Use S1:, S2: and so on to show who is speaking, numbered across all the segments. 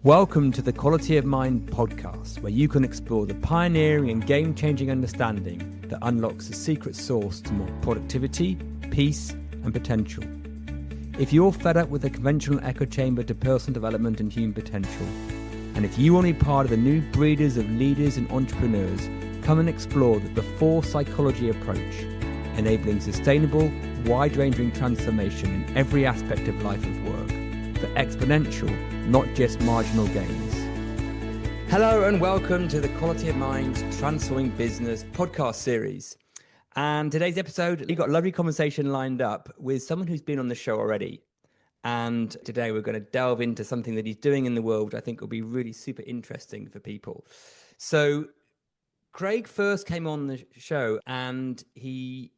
S1: Welcome to the Quality of Mind podcast, where you can explore the pioneering and game-changing understanding that unlocks the secret sauce to more productivity, peace, and potential. If you're fed up with the conventional echo chamber to personal development and human potential, and if you want to be part of the new breeders of leaders and entrepreneurs, come and explore the Before Psychology approach, enabling sustainable, wide-ranging transformation in every aspect of life and work, for exponential, not just marginal gains. Hello and welcome to the Quality of Mind Transforming Business podcast series. And today's episode, we've got a lovely conversation lined up with someone who's been on the show already. And today we're going to delve into something that he's doing in the world I think will be really super interesting for people. So Craig first came on the show and he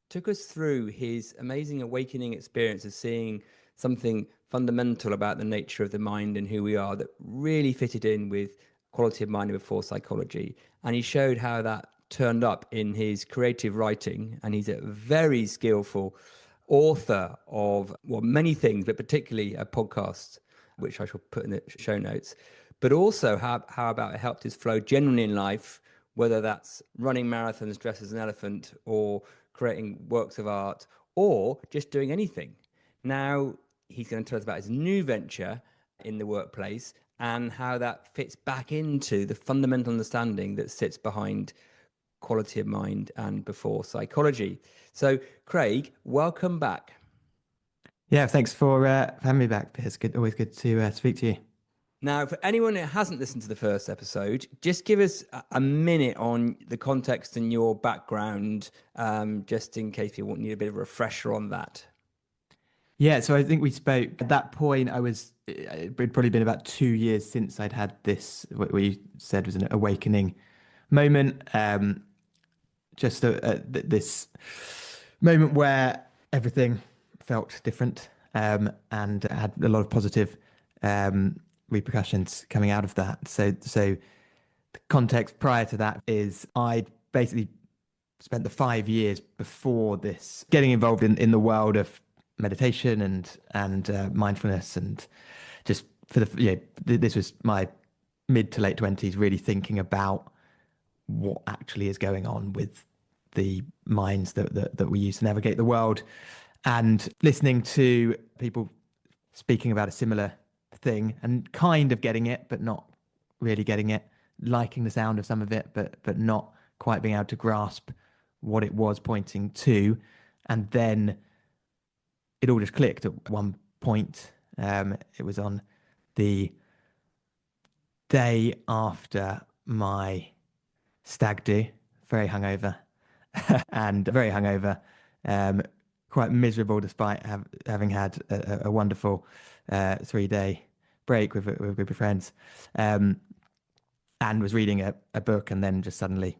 S1: took us through his amazing awakening experience of seeing something fundamental about the nature of the mind and who we are that really fitted in with Quality of Mind and Before Psychology. And he showed how that turned up in his creative writing. And he's a very skillful author of, well, many things, but particularly a podcast, which I shall put in the show notes. But also how about it helped his flow generally in life, whether that's running marathons dressed as an elephant or creating works of art or just doing anything. Now, he's going to tell us about his new venture in the workplace and how that fits back into the fundamental understanding that sits behind Quality of Mind and Before Psychology. So, Craig, welcome back.
S2: Yeah, thanks for having me back, Piers. Always good to speak to you.
S1: Now, for anyone who hasn't listened to the first episode, just give us a minute on the context and your background, just in case people need a bit of a refresher on that.
S2: Yeah, so I think we spoke at that point. It'd probably been about 2 years since I'd had this, what we said was an awakening moment. This moment where everything felt different and had a lot of positive repercussions coming out of that. So the context prior to that is I'd basically spent the 5 years before this getting involved in the world of meditation and mindfulness, and just for this was my mid to late 20s, really thinking about what actually is going on with the minds that we use to navigate the world, and listening to people speaking about a similar thing and kind of getting it but not really getting it, liking the sound of some of it but not quite being able to grasp what it was pointing to. And then it all just clicked at one point. It was on the day after my stag do, very hungover, quite miserable despite having had a wonderful 3-day break with a group of friends, and was reading a book, and then just suddenly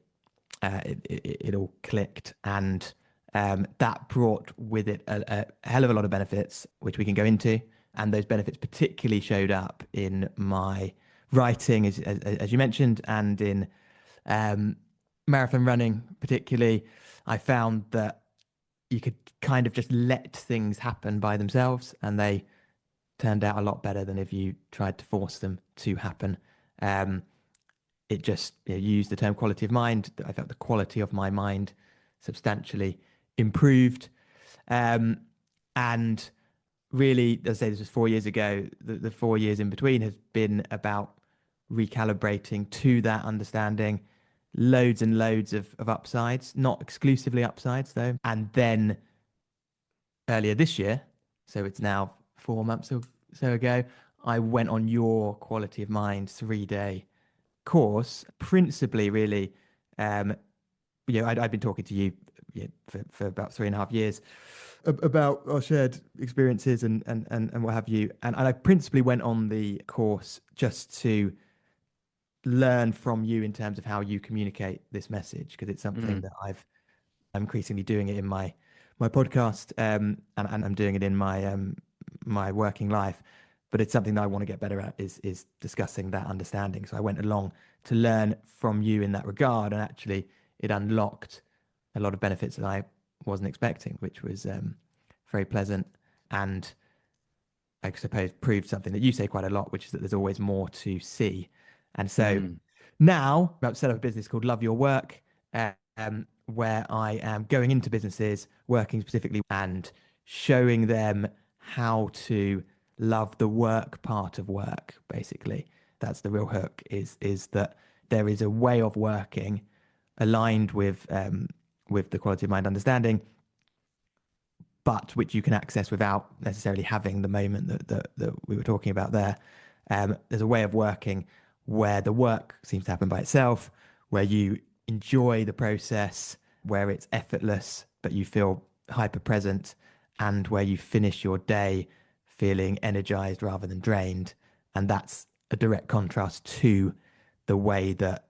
S2: it all clicked, and that brought with it a hell of a lot of benefits, which we can go into. And those benefits particularly showed up in my writing, as you mentioned, and in marathon running particularly. I found that you could kind of just let things happen by themselves, and they turned out a lot better than if you tried to force them to happen. It just, you used the term quality of mind. I felt the quality of my mind substantially improved. And really, as I say, this was 4 years ago. The 4 years in between has been about recalibrating to that understanding. Loads and loads of upsides, not exclusively upsides though. And then earlier this year, so it's now 4 months or so ago, I went on your Quality of Mind 3-day course, principally really, I'd been talking to you for about 3.5 years about our shared experiences and what have you. And I principally went on the course just to learn from you in terms of how you communicate this message, because it's something that I'm increasingly doing it in my podcast, and I'm doing it in my working life. But it's something that I want to get better at is discussing that understanding. So I went along to learn from you in that regard, and actually it unlocked a lot of benefits that I wasn't expecting, which was very pleasant. And I suppose, proved something that you say quite a lot, which is that there's always more to see. And so now I've set up a business called Love Your Work, where I am going into businesses, working specifically and showing them how to love the work part of work, basically. That's the real hook, is that there is a way of working aligned with the quality of mind understanding, but which you can access without necessarily having the moment that we were talking about there. There's a way of working where the work seems to happen by itself, where you enjoy the process, where it's effortless, but you feel hyper present, and where you finish your day feeling energized rather than drained. And that's a direct contrast to the way that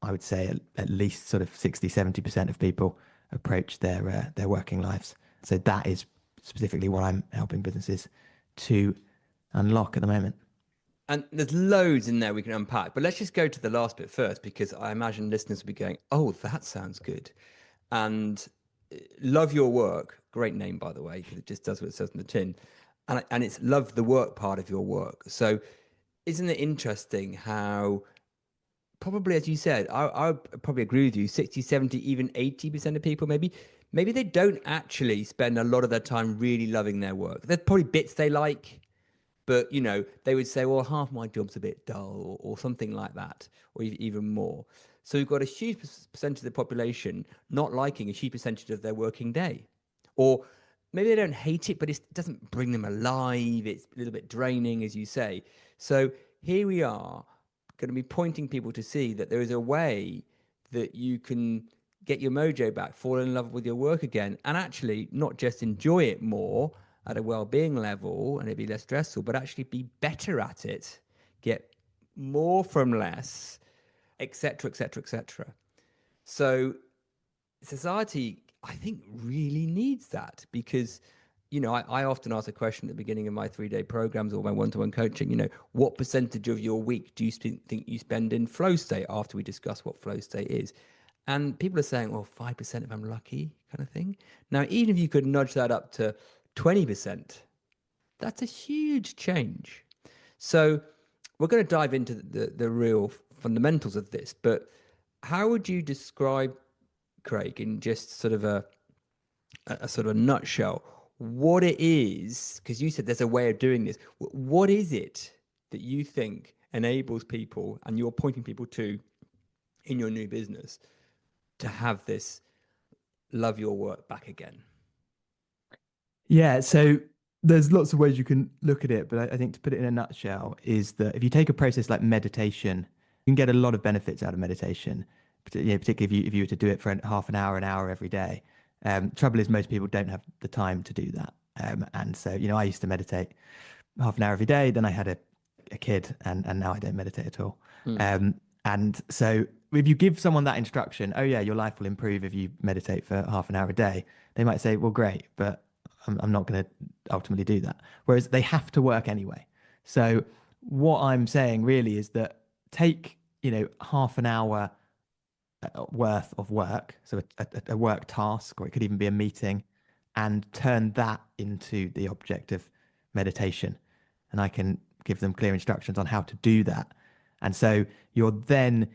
S2: I would say at least sort of 60-70% of people approach their working lives. So that is specifically what I'm helping businesses to unlock at the moment.
S1: And there's loads in there we can unpack, but let's just go to the last bit first, because I imagine listeners will be going, oh, that sounds good. And Love Your Work, great name, by the way, because it just does what it says on the tin. And it's love the work part of your work. So isn't it interesting how, probably, as you said, I probably agree with you, 60, 70, even 80% of people, maybe they don't actually spend a lot of their time really loving their work. There's probably bits they like, but they would say, well, half my job's a bit dull, or something like that, or even more. So we've got a huge percentage of the population not liking a huge percentage of their working day. Or maybe they don't hate it, but it doesn't bring them alive. It's a little bit draining, as you say. So here we are, going to be pointing people to see that there is a way that you can get your mojo back, fall in love with your work again, and actually not just enjoy it more at a well-being level and it'd be less stressful, but actually be better at it, get more from less, etc., etc., etc. So society, I think, really needs that, because I often ask a question at the beginning of my 3-day programs or my one-to-one coaching, what percentage of your week do you think you spend in flow state, after we discuss what flow state is? And people are saying, well, 5% if I'm lucky, kind of thing. Now, even if you could nudge that up to 20%, that's a huge change. So we're going to dive into the real fundamentals of this, but how would you describe, Craig, in just sort of a sort of a nutshell, what it is? Because you said there's a way of doing this. What is it that you think enables people, and you're pointing people to in your new business, to have this love your work back again?
S2: Yeah, so there's lots of ways you can look at it, but I think to put it in a nutshell is that if you take a process like meditation, you can get a lot of benefits out of meditation, particularly if you were to do it for half an hour every day. Trouble is most people don't have the time to do that. And so, I used to meditate half an hour every day, then I had a kid, and now I don't meditate at all. And so if you give someone that instruction, oh yeah, your life will improve if you meditate for half an hour a day, they might say, well, great, but I'm not going to ultimately do that. Whereas they have to work anyway. So what I'm saying really is that take, half an hour worth of work, so a work task, or it could even be a meeting, and turn that into the object of meditation. And I can give them clear instructions on how to do that. And so you're then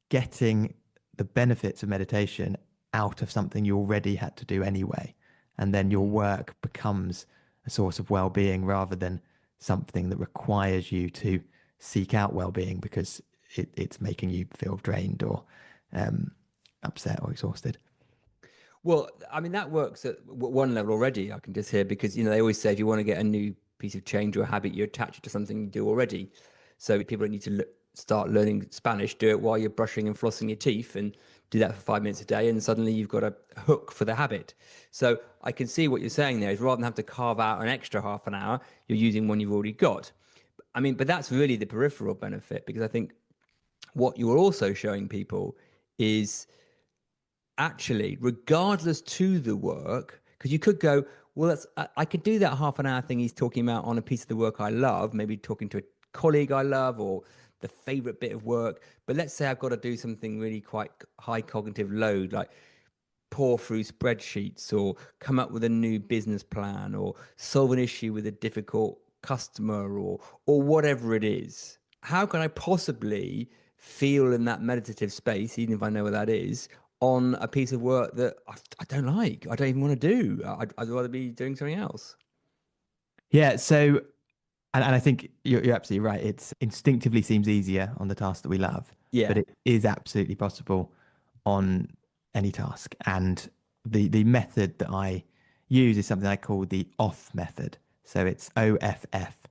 S2: getting the benefits of meditation out of something you already had to do anyway. And then your work becomes a source of well-being rather than something that requires you to seek out well-being because it's making you feel drained or upset or exhausted.
S1: Well, I mean, that works at one level already. I can just hear, because they always say if you want to get a new piece of change or habit, you attach it to something you do already. So people need to start learning Spanish, do it while you're brushing and flossing your teeth, and do that for 5 minutes a day, and suddenly you've got a hook for the habit. So I can see what you're saying there is, rather than have to carve out an extra half an hour, you're using one you've already got. I mean, but that's really the peripheral benefit, because I think what you're also showing people is actually, regardless to the work, because you could go, well, I could do that half an hour thing he's talking about on a piece of the work I love, maybe talking to a colleague I love, or the favorite bit of work. But let's say I've got to do something really quite high cognitive load, like pour through spreadsheets, or come up with a new business plan, or solve an issue with a difficult customer or whatever it is, how can I possibly feel in that meditative space, even if I know what that is, on a piece of work that I don't like, I don't even want to do. I'd rather be doing something else.
S2: Yeah. So, and I think you're absolutely right. It's instinctively seems easier on the task that we love, but
S1: Yeah.
S2: it is absolutely possible on any task. And the method that I use is something I call the OFF method. So it's OFF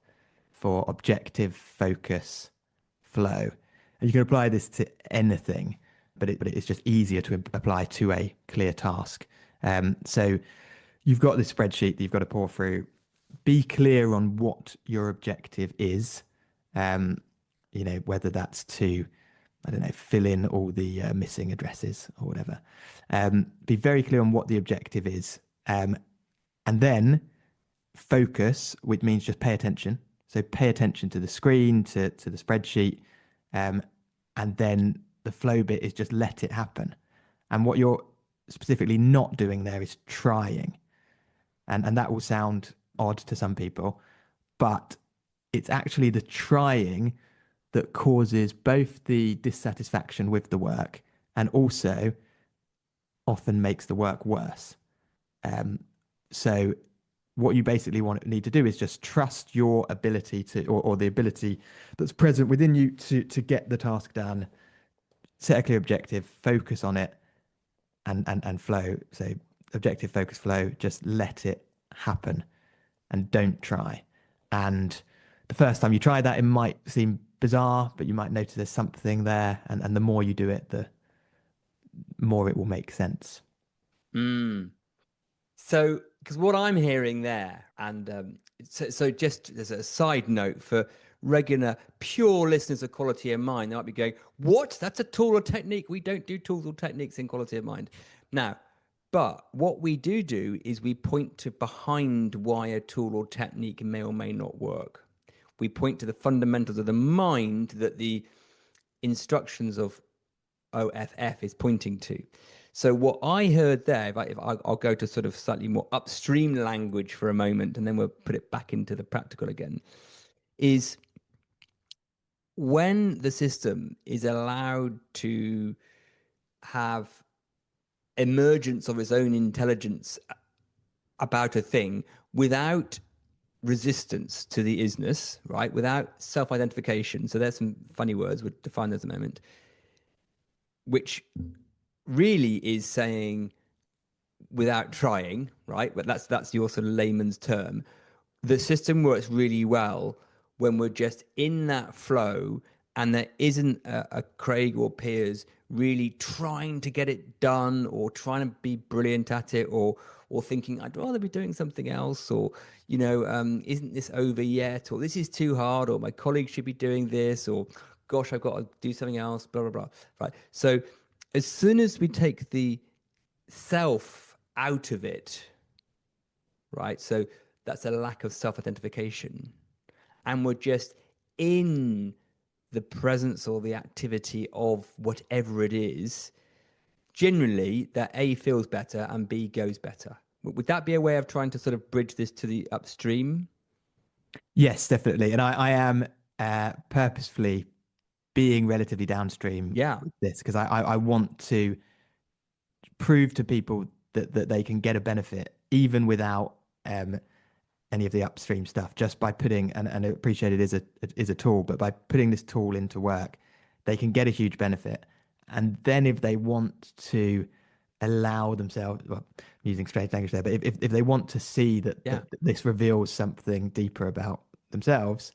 S2: for objective, focus, flow. And you can apply this to anything, but it's just easier to apply to a clear task. So you've got this spreadsheet that you've got to pour through. Be clear on what your objective is. Um, whether that's to, I don't know, fill in all the missing addresses or whatever. Be very clear on what the objective is. And then focus, which means just pay attention. So pay attention to the screen, to the spreadsheet. And then the flow bit is just let it happen. And what you're specifically not doing there is trying. And that will sound odd to some people, but it's actually the trying that causes both the dissatisfaction with the work and also often makes the work worse. So what you basically need to do is just trust your ability to, or the ability that's present within you to get the task done, set a clear objective, focus on it, and flow. So objective, focus, flow, just let it happen and don't try. And the first time you try that, it might seem bizarre, but you might notice there's something there. And the more you do it, the more it will make sense.
S1: Mm. So, because what I'm hearing there, and so just as a side note for regular, pure listeners of Quality of Mind, they might be going, "What? That's a tool or technique? We don't do tools or techniques in Quality of Mind." Now, but what we do is we point to behind why a tool or technique may or may not work. We point to the fundamentals of the mind that the instructions of OFF is pointing to. So what I heard there, I'll go to sort of slightly more upstream language for a moment, and then we'll put it back into the practical again, is when the system is allowed to have emergence of its own intelligence about a thing without resistance to the isness, right? Without self-identification. So there's some funny words, we'll define those in a moment, which really is saying without trying, right? But that's your sort of layman's term. The system works really well when we're just in that flow and there isn't a Craig or Piers really trying to get it done or trying to be brilliant at it or thinking I'd rather be doing something else or isn't this over yet or this is too hard or my colleague should be doing this or gosh I've got to do something else blah blah blah, right? So as soon as we take the self out of it, right? So that's a lack of self identification. And we're just in the presence or the activity of whatever it is. Generally, that A feels better and B goes better. Would that be a way of trying to sort of bridge this to the upstream?
S2: Yes, definitely. And I am purposefully being relatively downstream
S1: Yeah.
S2: with this because I want to prove to people that they can get a benefit even without any of the upstream stuff just by putting and I appreciate it is a tool, but by putting this tool into work, they can get a huge benefit. And then if they want to allow themselves, well, I'm using strange language there, but if they want to see that this reveals something deeper about themselves,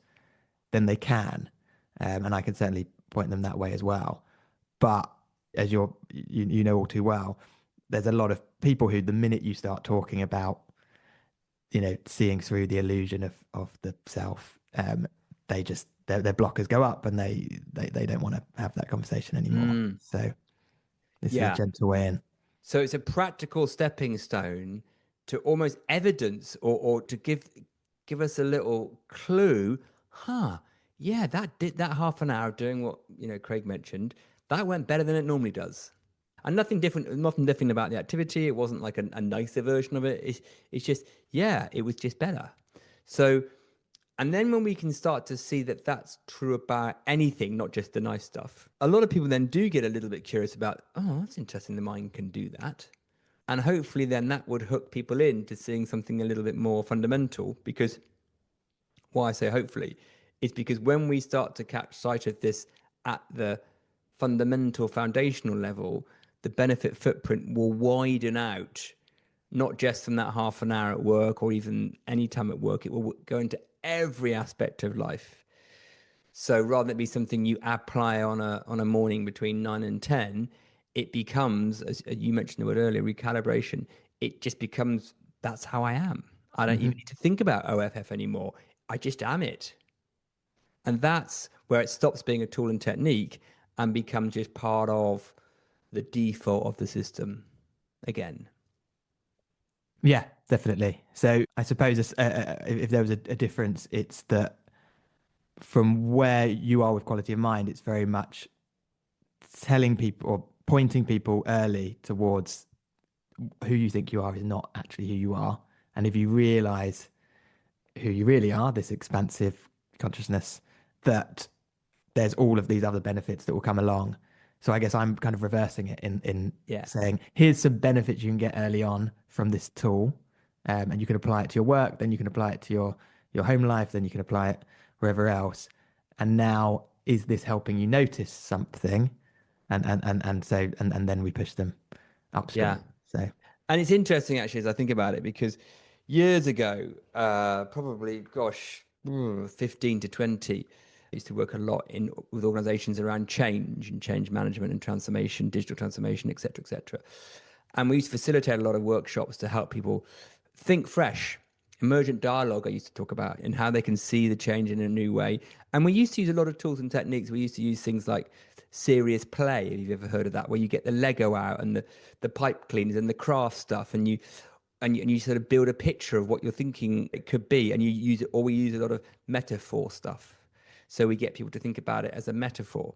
S2: then they can. And I can certainly point them that way as well. But as you know all too well, there's a lot of people who the minute you start talking about seeing through the illusion of the self, they just their blockers go up and they don't want to have that conversation anymore. So this is a gentle way in.
S1: So it's a practical stepping stone to almost evidence or to give us a little clue. Yeah, that half an hour doing what Craig mentioned, that went better than it normally does. And nothing different about the activity. It wasn't like a nicer version of it. It's just, yeah, it was just better. So And then when we can start to see that that's true about anything, not just the nice stuff, a lot of people then do get a little bit curious about, oh, that's interesting, the mind can do that. And hopefully then that would hook people into seeing something a little bit more fundamental. Because why I say hopefully is because when we start to catch sight of this at the fundamental foundational level, the benefit footprint will widen out, not just from that half an hour at work or even any time at work. It will go into every aspect of life. So rather than it be something you apply on a morning between 9 and 10, it becomes, as you mentioned the word earlier, recalibration. It just becomes, that's how I am. I don't
S2: Hmm.
S1: even need to think about OFF anymore. I just am it. And that's where it stops being a tool and technique and becomes just part of the default of the system again.
S2: Yeah, definitely. So I suppose if there was a difference, it's that from where you are with quality of mind, it's very much telling people or pointing people early towards who you think you are is not actually who you are. And if you realize who you really are, this expansive consciousness, that there's all of these other benefits that will come along. So I guess I'm kind of reversing it in
S1: Yeah.
S2: saying, here's some benefits you can get early on from this tool, and you can apply it to your work, then you can apply it to your home life, then you can apply it wherever else. And now, is this helping you notice something? And then we push them
S1: Yeah.
S2: upstream. So
S1: And it's interesting actually as I think about it because years ago, probably, gosh, 15 to 20, I used to work a lot in with organizations around change and change management and transformation, digital transformation, et cetera, et cetera. And we used to facilitate a lot of workshops to help people think fresh. Emergent dialogue, I used to talk about, and how they can see the change in a new way. And we used to use a lot of tools and techniques. We used to use things like serious play, if you've ever heard of that, where you get the Lego out and the pipe cleaners and the craft stuff, and you sort of build a picture of what you're thinking it could be, and you use it, or we use a lot of metaphor stuff. So we get people to think about it as a metaphor.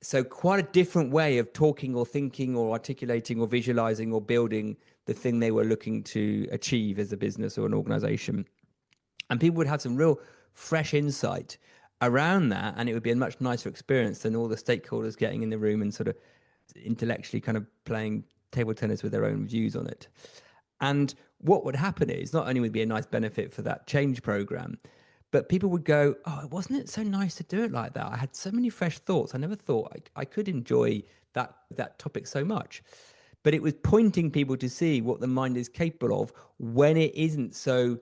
S1: So quite a different way of talking or thinking or articulating or visualizing or building the thing they were looking to achieve as a business or an organization. And people would have some real fresh insight around that, and it would be a much nicer experience than all the stakeholders getting in the room and sort of intellectually kind of playing table tennis with their own views on it. And what would happen is not only would be a nice benefit for that change program, but people would go, "Oh, wasn't it so nice to do it like that? I had so many fresh thoughts. I never thought I could enjoy that topic so much." But it was pointing people to see what the mind is capable of when it isn't so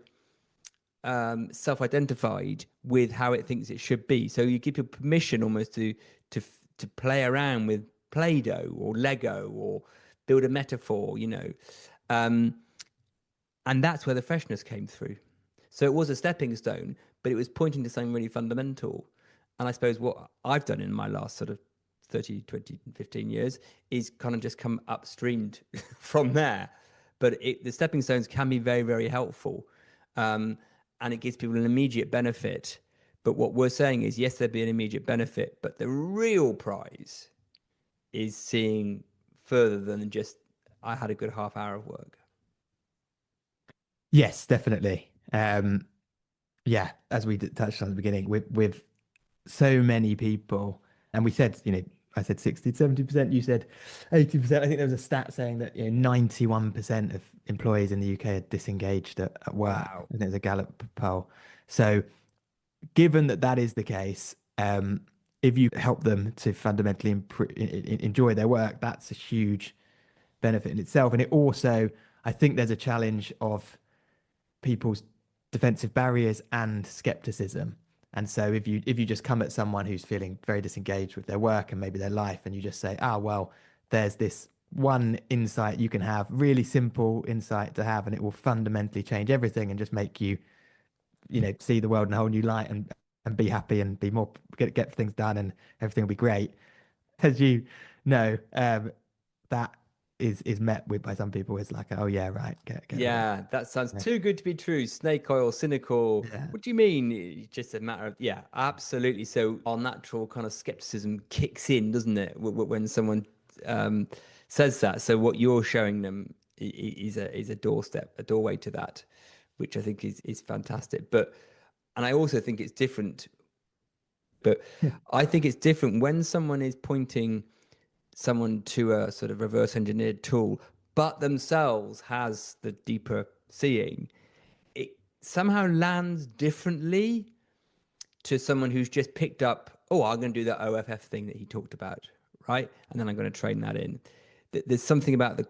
S1: self-identified with how it thinks it should be. So you give people permission almost to to play around with Play-Doh or Lego or build a metaphor, um, and that's where the freshness came through. So it was a stepping stone, but it was pointing to something really fundamental. And I suppose what I've done in my last sort of 30, 20, 15 years is kind of just come upstreamed from there. But the stepping stones can be very, very helpful. Um, and it gives people an immediate benefit. But what we're saying is, yes, there'd be an immediate benefit, but the real prize is seeing further than just, I had a good half hour of work.
S2: yes, definitely. Yeah, as we touched on at the beginning, with so many people, and we said, I said 60 to 70%, you said 80%. I think there was a stat saying that 91% of employees in the UK are disengaged at work. I
S1: Wow.
S2: think there's a Gallup poll. So given that that is the case, if you help them to fundamentally enjoy their work, that's a huge benefit in itself. And it also, I think there's a challenge of people's defensive barriers and skepticism. And so if you just come at someone who's feeling very disengaged with their work and maybe their life, and you just say, well, there's this one insight you can have, really simple insight to have, and it will fundamentally change everything and just make you, see the world in a whole new light and be happy and be more get things done and everything will be great. As you know, that is met with by some people as like, oh yeah, right, get a life.
S1: Yeah, that sounds
S2: Yeah.
S1: too good to be true. Snake oil, cynical.
S2: Yeah.
S1: What do you mean? It's just a matter of, yeah, absolutely. So our natural kind of skepticism kicks in, doesn't it, when someone um, says that? So what you're showing them is a doorstep, a doorway to that, which I think is fantastic. But And I also think it's different, but I think it's different when someone is pointing someone to a sort of reverse engineered tool, but themselves has the deeper seeing. It somehow lands differently to someone who's just picked up, oh, I'm going to do that OFF thing that he talked about, right? And then I'm going to train that in. There's something about the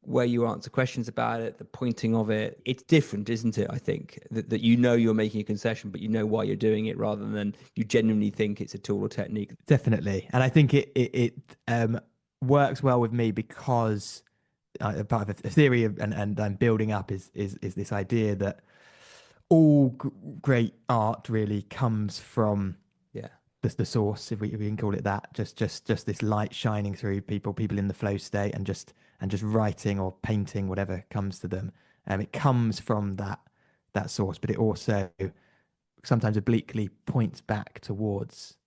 S1: way you answer questions about it, the pointing of it. It's different, isn't it? I think that you know you're making a concession, but you know why you're doing it rather than you genuinely think it's a tool or technique.
S2: Definitely. And I think it works well with me because part of a theory of, and I'm building up is this idea that all great art really comes from
S1: Yeah.
S2: the source, if we can call it that, just this light shining through people in the flow state, and just writing or painting, whatever comes to them. It comes from that source, but it also sometimes obliquely points back towards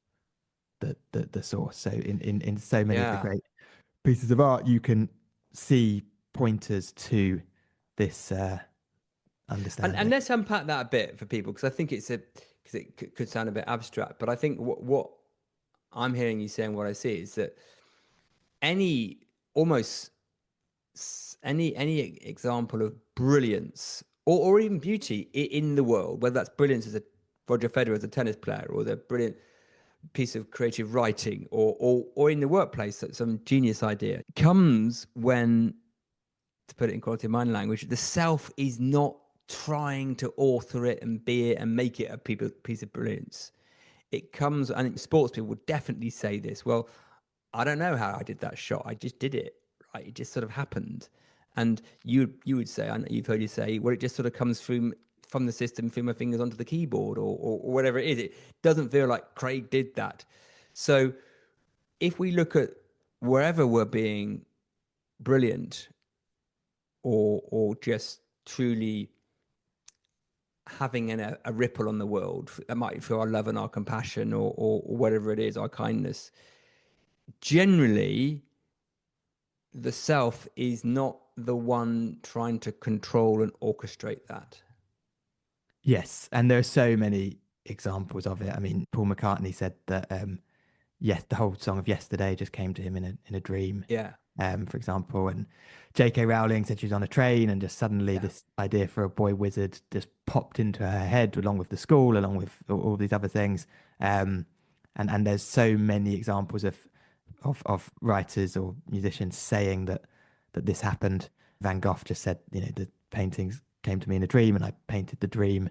S2: the source. So in so many of the
S1: Yeah.
S2: great pieces of art, you can see pointers to this understanding.
S1: And let's unpack that a bit for people, because I think because it could sound a bit abstract, but I think what I'm hearing you saying, what I see is that any almost any example of brilliance or even beauty in the world, whether that's brilliance as a Roger Federer as a tennis player, or the brilliant piece of creative writing, or in the workplace, some genius idea, comes when, to put it in quality of mind language, the self is not trying to author it and be it and make it a piece of brilliance. It comes, and sports people would definitely say this. Well, I don't know how I did that shot. I just did it. Right? It just sort of happened. And you would say, and you've heard you say, well, it just sort of comes from the system through my fingers onto the keyboard, or whatever it is. It doesn't feel like Craig did that. So if we look at wherever we're being brilliant, or just truly having a ripple on the world, that might be through our love and our compassion, or whatever it is, our kindness, generally the self is not the one trying to control and orchestrate that.
S2: Yes, and there are so many examples of it. I mean, Paul McCartney said that yes, the whole song of Yesterday just came to him in a dream.
S1: Yeah.
S2: For example, and J.K. Rowling said she was on a train and just suddenly
S1: Yeah.
S2: this idea for a boy wizard just popped into her head, along with the school, along with all these other things. And there's so many examples of writers or musicians saying that this happened. Van Gogh just said, the paintings came to me in a dream and I painted the dream.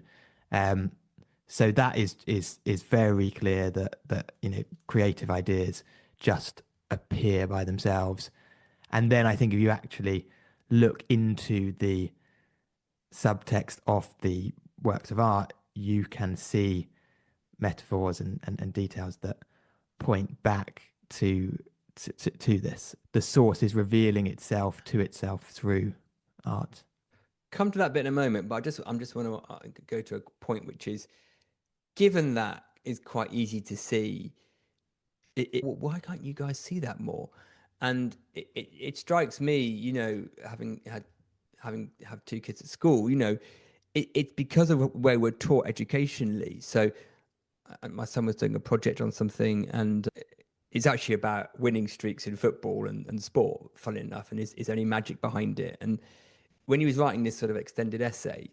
S2: So that is very clear that creative ideas just appear by themselves. And then I think if you actually look into the subtext of the works of art, you can see metaphors and details that point back to this. The source is revealing itself to itself through art.
S1: Come to that bit in a moment, but I'm just want to go to a point, which is, given that is quite easy to see, why can't you guys see that more? And it strikes me, having have two kids at school, it's because of where we're taught educationally. So my son was doing a project on something, and it's actually about winning streaks in football and sport, funny enough, and is there any magic behind it? And when he was writing this sort of extended essay,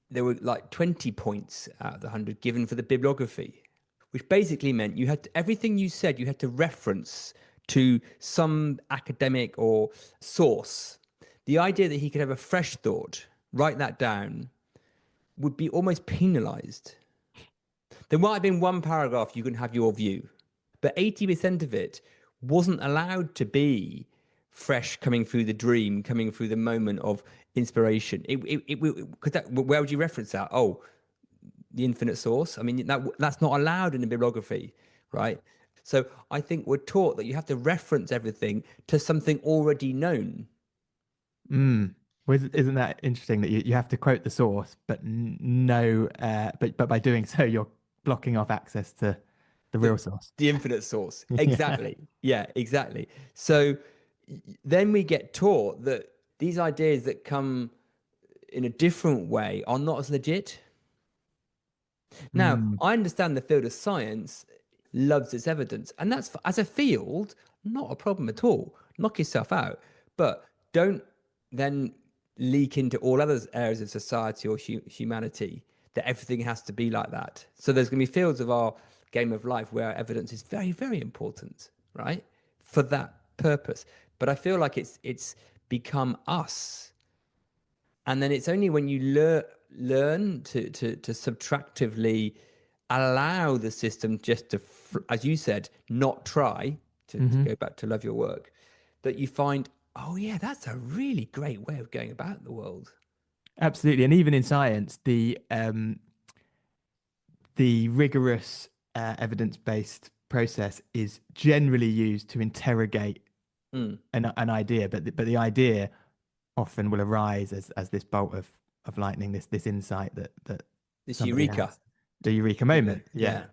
S1: there were like 20 points out of the 100 given for the bibliography, which basically meant you had everything you said, you had to reference to some academic or source. The idea that he could have a fresh thought, write that down, would be almost penalized. There might have been one paragraph you can have your view, but 80% of it wasn't allowed to be fresh, coming through the dream, coming through the moment of inspiration. Where would you reference that? Oh, the infinite source. I mean, that's not allowed in the bibliography, right? So I think we're taught that you have to reference everything to something already known.
S2: Well, isn't that interesting that you have to quote the source, but no, but by doing so, you're blocking off access to the real source.
S1: The infinite source.
S2: Yeah.
S1: Exactly. Yeah, exactly. So then we get taught that these ideas that come in a different way are not as legit. Now,
S2: Mm.
S1: I understand the field of science loves its evidence, and that's as a field, not a problem at all. Knock yourself out, but don't then leak into all other areas of society or humanity that everything has to be like that. So there's going to be fields of our game of life where evidence is very, very important, right? For that purpose. But I feel like it's become us, and then it's only when you learn to subtractively allow the system just to, as you said, not try to
S2: Hmm.
S1: go back to love your work, that you find, oh yeah, that's a really great way of going about the world.
S2: Absolutely. And even in science, the rigorous evidence-based process is generally used to interrogate
S1: Mm.
S2: an idea, but the idea often will arise as this bolt of lightning, this insight that
S1: This
S2: somebody
S1: eureka.
S2: has, the eureka moment. Yeah.
S1: Yeah.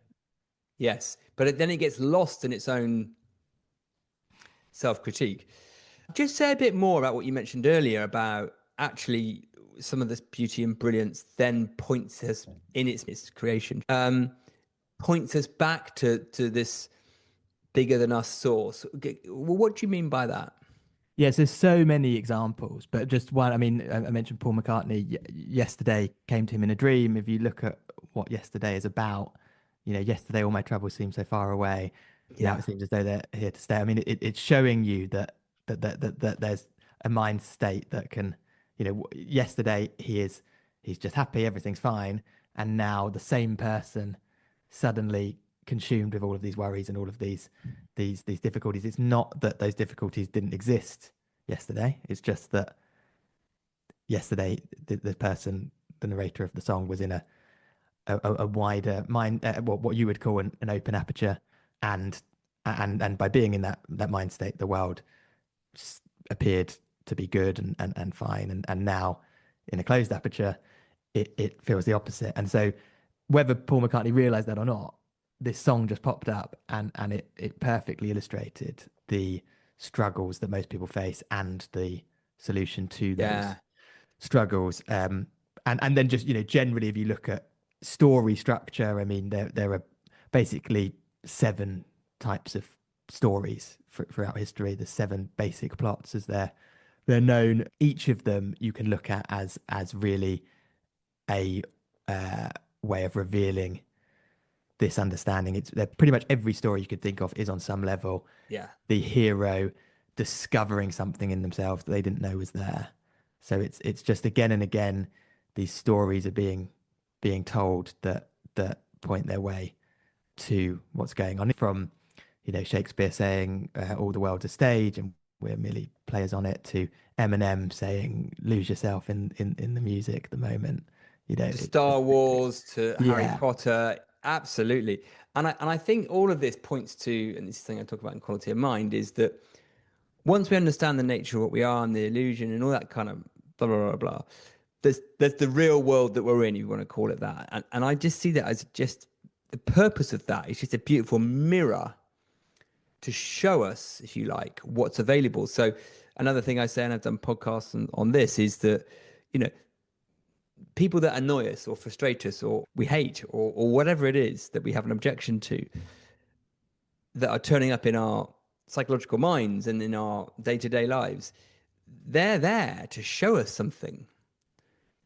S1: Yes. But then it gets lost in its own self-critique. Just say a bit more about what you mentioned earlier about actually some of this beauty and brilliance then points us in its creation, points us back to this bigger than us source. What do you mean by that?
S2: Yes, there's so many examples, but just one. I mean, I mentioned Paul McCartney yesterday came to him in a dream. If you look at what yesterday is about, yesterday all my troubles seem so far away. Now
S1: Yeah.
S2: it seems as though they're here to stay. I mean, it's showing you that there's a mind state that can, yesterday he's just happy, everything's fine, and now the same person suddenly consumed with all of these worries and all of these difficulties. It's not that those difficulties didn't exist yesterday. It's just that yesterday the person, the narrator of the song, was in a wider mind, what you would call an open aperture, and and by being in that mind state, the world appeared to be good and fine, and now in a closed aperture, it feels the opposite. And so, whether Paul McCartney realized that or not, this song just popped up and it perfectly illustrated the struggles that most people face and the solution to those
S1: Yeah.
S2: struggles. And then just, generally, if you look at story structure, I mean, there are basically seven types of stories throughout history. The seven basic plots as they're known. Each of them you can look at as really a way of revealing this understanding. It's pretty much every story you could think of is on some level
S1: Yeah.
S2: the hero discovering something in themselves that they didn't know was there. So it's just again and again these stories are being told that point their way to what's going on. From Shakespeare saying all the world's a stage and we're merely players on it, to Eminem saying lose yourself in the music at the moment.
S1: To
S2: It's
S1: Star
S2: just
S1: Wars, to Harry
S2: yeah.
S1: Potter, absolutely. And I think all of this points to, and this is the thing I talk about in quality of mind, is that once we understand the nature of what we are and the illusion and all that kind of blah blah blah blah, there's the real world that we're in, if you want to call it that. And I just see that as just the purpose of that is just a beautiful mirror to show us, if you like, what's available. So another thing I say, and I've done podcasts on this, is that, you know, people that annoy us or frustrate us or we hate or whatever it is that we have an objection to that are turning up in our psychological minds and in our day-to-day lives, they're there to show us something,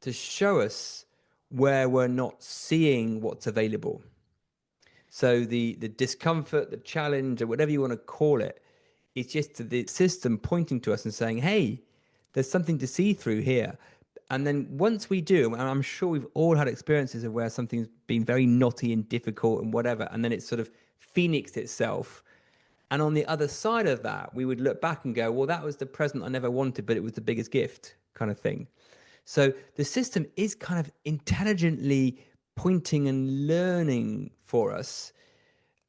S1: to show us where we're not seeing what's available. So the discomfort, the challenge, or whatever you want to call it, it's just the system pointing to us and saying, hey, there's something to see through here. And then once we do, and I'm sure we've all had experiences of where something's been very knotty and difficult and whatever, and then it's sort of phoenixed itself. And on the other side of that, we would look back and go, well, that was the present I never wanted, but it was the biggest gift kind of thing. So the system is kind of intelligently pointing and learning for us,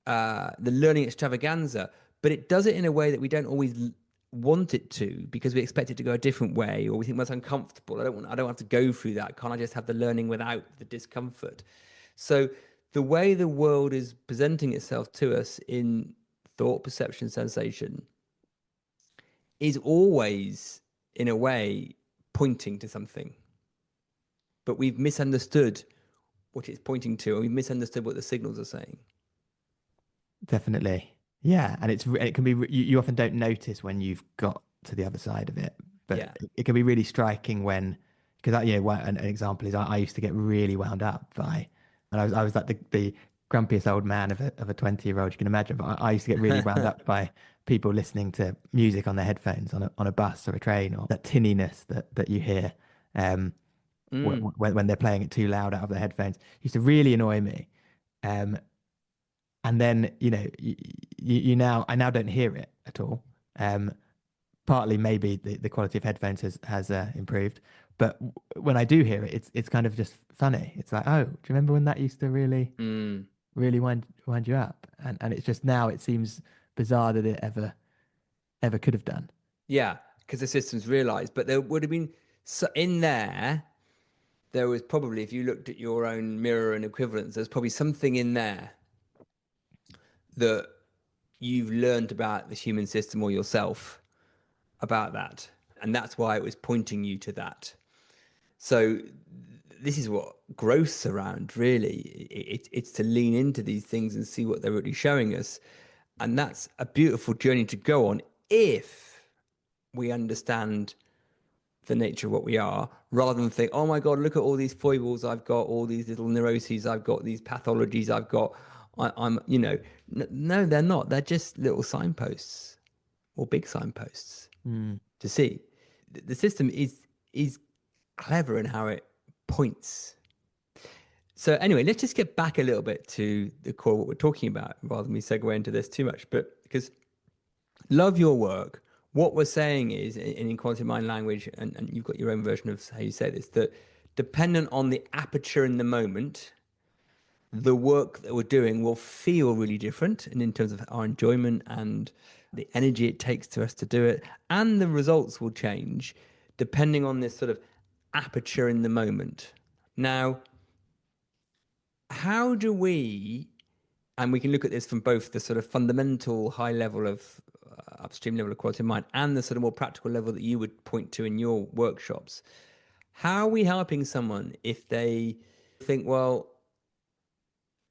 S1: the learning extravaganza, but it does it in a way that we don't always want it to because we expect it to go a different way, or we think that's uncomfortable. I don't have to go through that. Can't I just have the learning without the discomfort? So the way the world is presenting itself to us in thought, perception, sensation is always, in a way, pointing to something. But we've misunderstood what it's pointing to, and we've misunderstood what the signals are saying.
S2: Definitely. Yeah. And it can be, you often don't notice when you've got to the other side of it, but
S1: Yeah.
S2: it can be really striking when, because an example is I used to get really wound up by, and I was like the grumpiest old man of a 20-year-old you can imagine, but I used to get really wound up by people listening to music on their headphones on a bus or a train, or that tinniness that you hear when they're playing it too loud out of their headphones. It used to really annoy me. Um, and then I now don't hear it at all. Partly maybe the quality of headphones has improved, but when I do hear it, it's kind of just funny. It's like, oh, do you remember when that used to really wind you up? And it's just now it seems bizarre that it ever could have done.
S1: Yeah, because the system's realized, but there would have been so in there was probably, if you looked at your own mirror and equivalents, there's probably something in there that you've learned about the human system or yourself about that. And that's why it was pointing you to that. So this is what growth's around, really. It's to lean into these things and see what they're really showing us. And that's a beautiful journey to go on if we understand the nature of what we are, rather than think, oh my God, look at all these foibles I've got, all these little neuroses I've got, these pathologies I've got. No, they're not. They're just little signposts or big signposts
S2: Mm.
S1: to see. The system is clever in how it points. So anyway, let's just get back a little bit to the core of what we're talking about, rather than we segue into this too much. But because love your work, what we're saying is, in quality mind language, and you've got your own version of how you say this, that dependent on the aperture in the moment, the work that we're doing will feel really different, and in terms of our enjoyment and the energy it takes to us to do it, and the results will change depending on this sort of aperture in the moment. Now, how do we, and we can look at this from both the sort of fundamental high level of upstream level of quality of mind and the sort of more practical level that you would point to in your workshops. How are we helping someone if they think, well,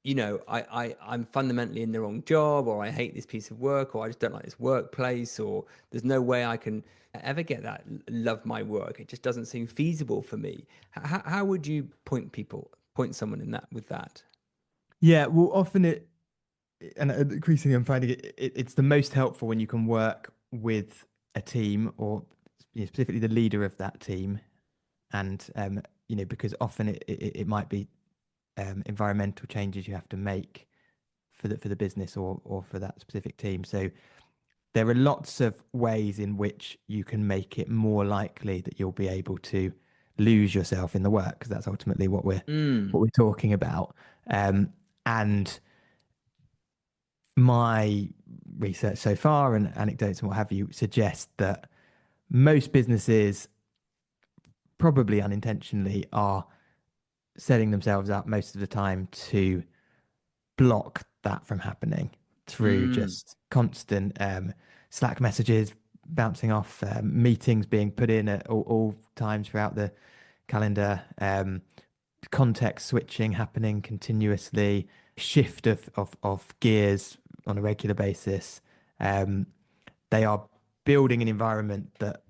S1: I'm fundamentally in the wrong job, or I hate this piece of work, or I just don't like this workplace, or there's no way I can ever get that love my work. It just doesn't seem feasible for me. How would you point someone in that with that?
S2: Yeah, well, often and increasingly I'm finding it's the most helpful when you can work with a team, or specifically the leader of that team, and because often it might be environmental changes you have to make for the business, or for that specific team. So there are lots of ways in which you can make it more likely that you'll be able to lose yourself in the work, because that's ultimately what we're talking about. And my research so far and anecdotes and what have you suggest that most businesses, probably unintentionally, are setting themselves up most of the time to block that from happening through
S1: Mm.
S2: just constant Slack messages bouncing off, meetings being put in at all times throughout the calendar, context switching happening continuously, shift of gears on a regular basis. They are building an environment that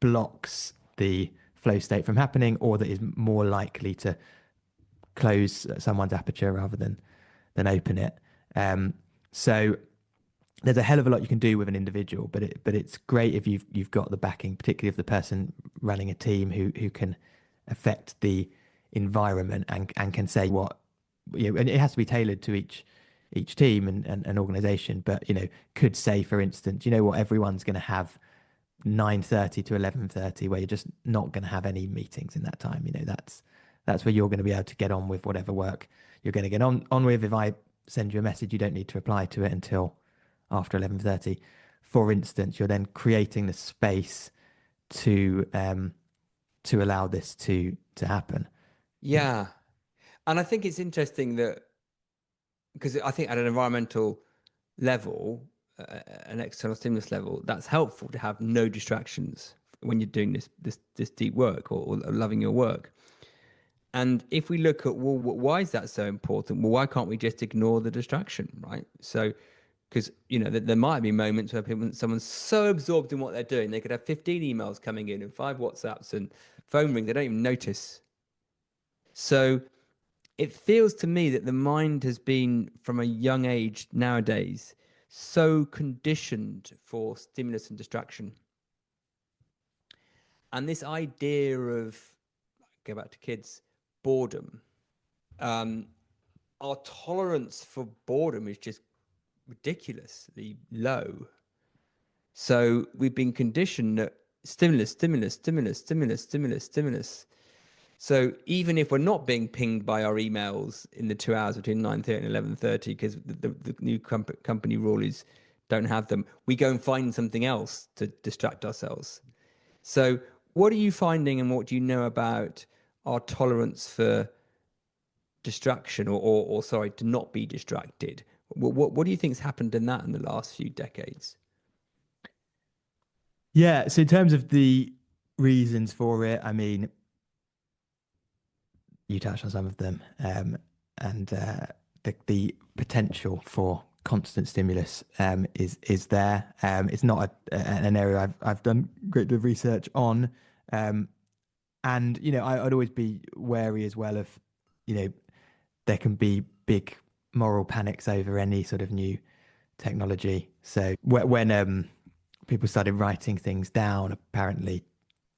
S2: blocks the flow state from happening, or that is more likely to close someone's aperture rather than open it. So there's a hell of a lot you can do with an individual, but it's great if you've got the backing, particularly of the person running a team who can affect the environment and can say what, and it has to be tailored to each team and organization, but could say, for instance, what, everyone's going to have 9:30 to 11:30, where you're just not going to have any meetings in that time. That's where you're going to be able to get on with whatever work you're going to get on with. If I send you a message, you don't need to reply to it until after 11:30, for instance. You're then creating the space to allow this to happen.
S1: Yeah. And I think it's interesting that, because I think at an environmental level, an external stimulus level, that's helpful to have no distractions when you're doing this deep work, or loving your work. And if we look at, well, why is that so important? Well, why can't we just ignore the distraction, right? So, because there might be moments where someone's so absorbed in what they're doing, they could have 15 emails coming in and 5 WhatsApps and phone ring, they don't even notice. So it feels to me that the mind has been, from a young age nowadays, so conditioned for stimulus and distraction. And this idea of, go back to kids, boredom, our tolerance for boredom is just ridiculously low. So we've been conditioned that stimulus, stimulus, stimulus, stimulus, stimulus, stimulus. So even if we're not being pinged by our emails in the 2 hours between 9:30 and 11:30, because the new company rule is don't have them, we go and find something else to distract ourselves. So what are you finding, and what do you know about our tolerance for distraction, or sorry, to not be distracted? What do you think's happened in that in the last few decades?
S2: Yeah. So in terms of the reasons for it, I mean, you touched on some of them, and the potential for constant stimulus is there. It's not an area I've done a great deal of research on, and I'd always be wary as well of, there can be big moral panics over any sort of new technology. So when people started writing things down, apparently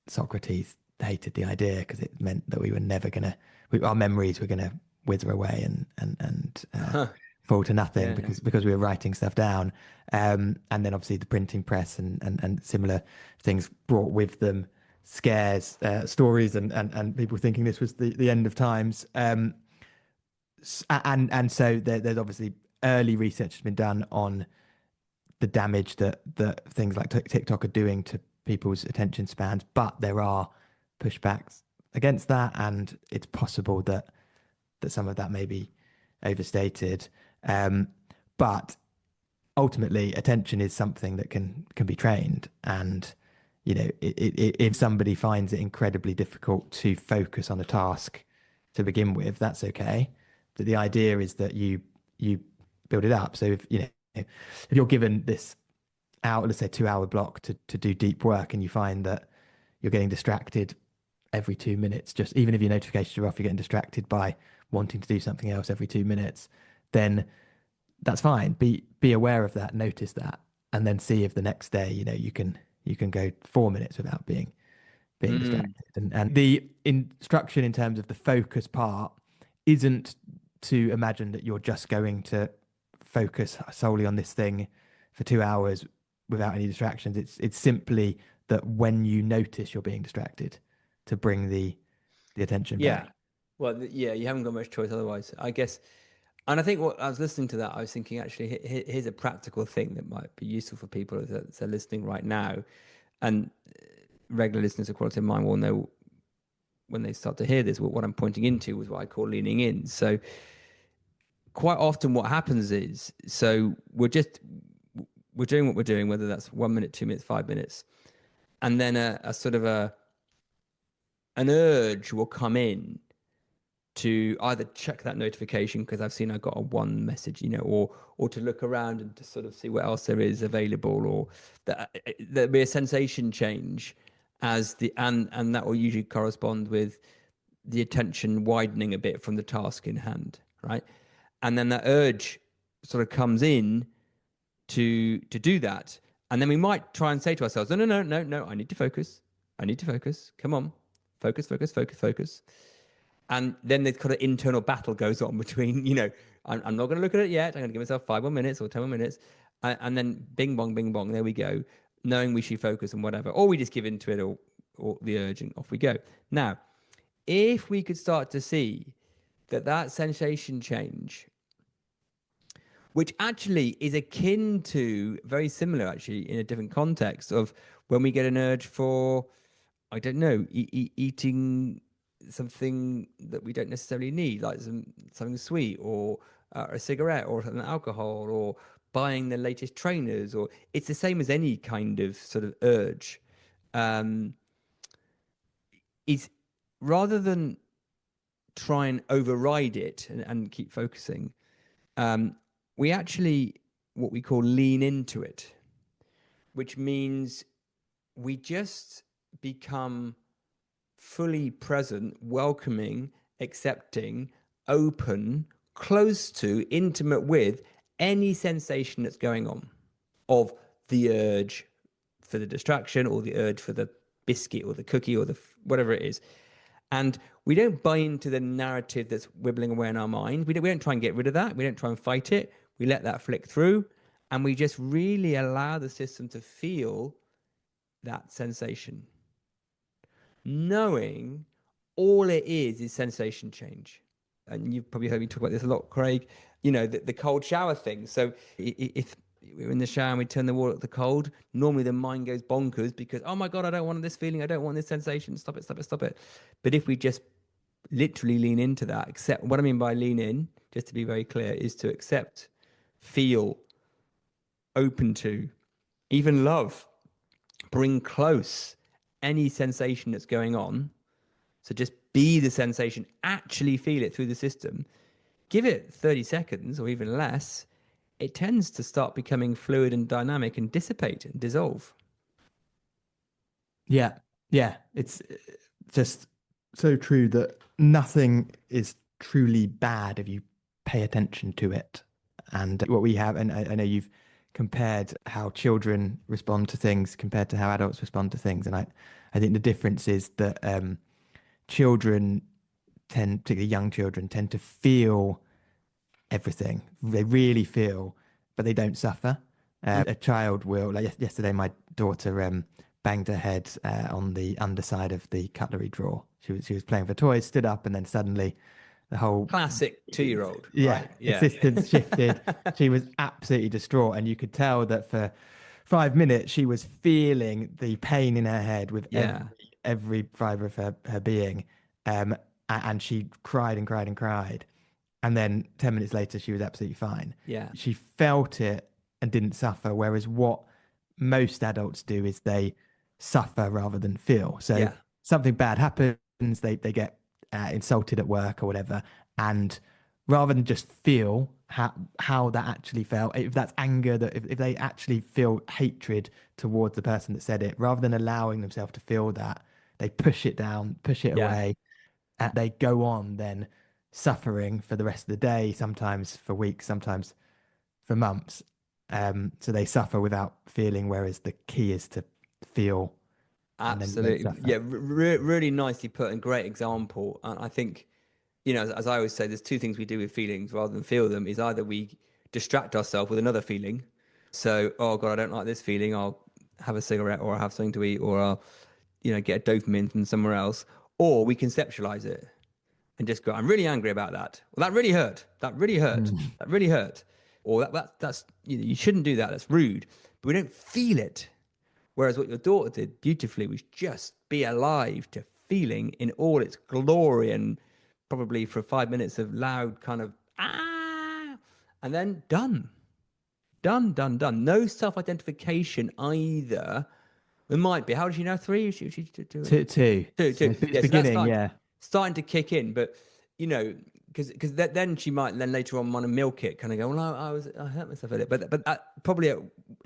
S2: Socrates hated the idea because it meant that we were never gonna, our memories were gonna wither away and fall to nothing,
S1: Yeah.
S2: because we were writing stuff down. And then obviously the printing press and similar things brought with them scares, stories, and people thinking this was the end of times. And so there's obviously early research has been done on the damage that things like TikTok are doing to people's attention spans, but there are pushbacks against that, and it's possible that some of that may be overstated. But ultimately, attention is something that can be trained, and if somebody finds it incredibly difficult to focus on a task to begin with, that's okay. But the idea is that you build it up. So if you're given this hour, let's say 2 hour block to do deep work, and you find that you're getting distracted every 2 minutes, just even if your notifications are off, you're getting distracted by wanting to do something else every 2 minutes, then that's fine. Be aware of that, notice that, and then see if the next day, you can go 4 minutes without being
S1: Mm.
S2: distracted. And the instruction in terms of the focus part isn't to imagine that you're just going to focus solely on this thing for 2 hours without any distractions. It's simply that when you notice you're being distracted, to bring the attention
S1: Yeah.
S2: back.
S1: Well, yeah, you haven't got much choice otherwise, I guess. And I think what I was listening to that, I was thinking, actually, here's a practical thing that might be useful for people that are listening right now. And regular listeners of Quality of Mind will know when they start to hear this, what I'm pointing into was what I call leaning in. So quite often what happens is, so we're doing what we're doing, whether that's 1 minute, 2 minutes, 5 minutes, and then a sort of an urge will come in to either check that notification because I've seen I got a one message, or to look around and to sort of see what else there is available, or that there'll be a sensation change as and that will usually correspond with the attention widening a bit from the task in hand, right? And then that urge sort of comes in to do that, and then we might try and say to ourselves, no, no, no, no, no, I need to focus. I need to focus. Come on, focus, focus, focus, focus. And then this kind of internal battle goes on between, I'm not going to look at it yet. I'm going to give myself 5 more minutes or 10 more minutes. And then bing bong, there we go, knowing we should focus and whatever. Or we just give into it, or the urge, and off we go. Now, if we could start to see that sensation change, which actually is akin to, very similar actually in a different context, of when we get an urge for, I don't know, eating something that we don't necessarily need, like something sweet, or a cigarette, or an alcohol, or buying the latest trainers, or it's the same as any kind of sort of urge. Um, is rather than try and override it and keep focusing. We actually, what we call, lean into it, which means we just become fully present, welcoming, accepting, open, close to, intimate with any sensation that's going on, of the urge for the distraction or the urge for the biscuit or the cookie or the whatever it is. And we don't buy into the narrative that's wibbling away in our mind. We don't try and get rid of that. We don't try and fight it. We let that flick through, and we just really allow the system to feel that sensation, knowing all it is sensation change. And you've probably heard me talk about this a lot, Craig, the cold shower thing. So if we're in the shower and we turn the water at the cold, normally the mind goes bonkers because, oh my God, I don't want this feeling. I don't want this sensation. Stop it, stop it, stop it. But if we just literally lean into that, accept, what I mean by lean in, just to be very clear, is to accept, feel, open to, even love, bring close any sensation that's going on. So just be the sensation, actually feel it through the system. Give it 30 seconds or even less. It tends to start becoming fluid and dynamic and dissipate and dissolve.
S2: Yeah. Yeah. It's just so true that nothing is truly bad if you pay attention to it. And what we have, and I know you've compared how children respond to things compared to how adults respond to things. And I think the difference is that children particularly young children, tend to feel everything. They really feel, but they don't suffer. A child will, like yesterday, my daughter banged her head on the underside of the cutlery drawer. She was playing with toys, stood up, and then suddenly the whole
S1: classic 2-year-old.
S2: Yeah,
S1: right? Yeah.
S2: existence shifted. She was absolutely distraught, and you could tell that for 5 minutes she was feeling the pain in her head with every fiber of her being. And she cried and cried and cried. And then 10 minutes later, she was absolutely fine.
S1: Yeah.
S2: She felt it and didn't suffer. Whereas what most adults do is they suffer rather than feel. So something bad happens, they get insulted at work or whatever. And rather than just feel how that actually felt, if that's anger, that if they actually feel hatred towards the person that said it, rather than allowing themselves to feel that, they push it down, push it away. And they go on then suffering for the rest of the day, sometimes for weeks, sometimes for months. So they suffer without feeling, whereas the key is to feel.
S1: Absolutely. Yeah, really nicely put and great example. And I think, as I always say, there's two things we do with feelings rather than feel them, is either we distract ourselves with another feeling. So, oh God, I don't like this feeling. I'll have a cigarette or I'll have something to eat or I'll, get a dopamine from somewhere else. Or we conceptualize it and just go, I'm really angry about that. Well, that really hurt. That really hurt. That really hurt. Or that's you shouldn't do that. That's rude. But we don't feel it. Whereas what your daughter did beautifully was just be alive to feeling in all its glory, and probably for 5 minutes of loud kind of and then done. No self-identification either. There might be. How old is she now? 3?
S2: Two.
S1: Two.
S2: It's beginning,
S1: starting to kick in, but because then she might then later on want to milk it, kind of go, well, I hurt myself at it, but probably at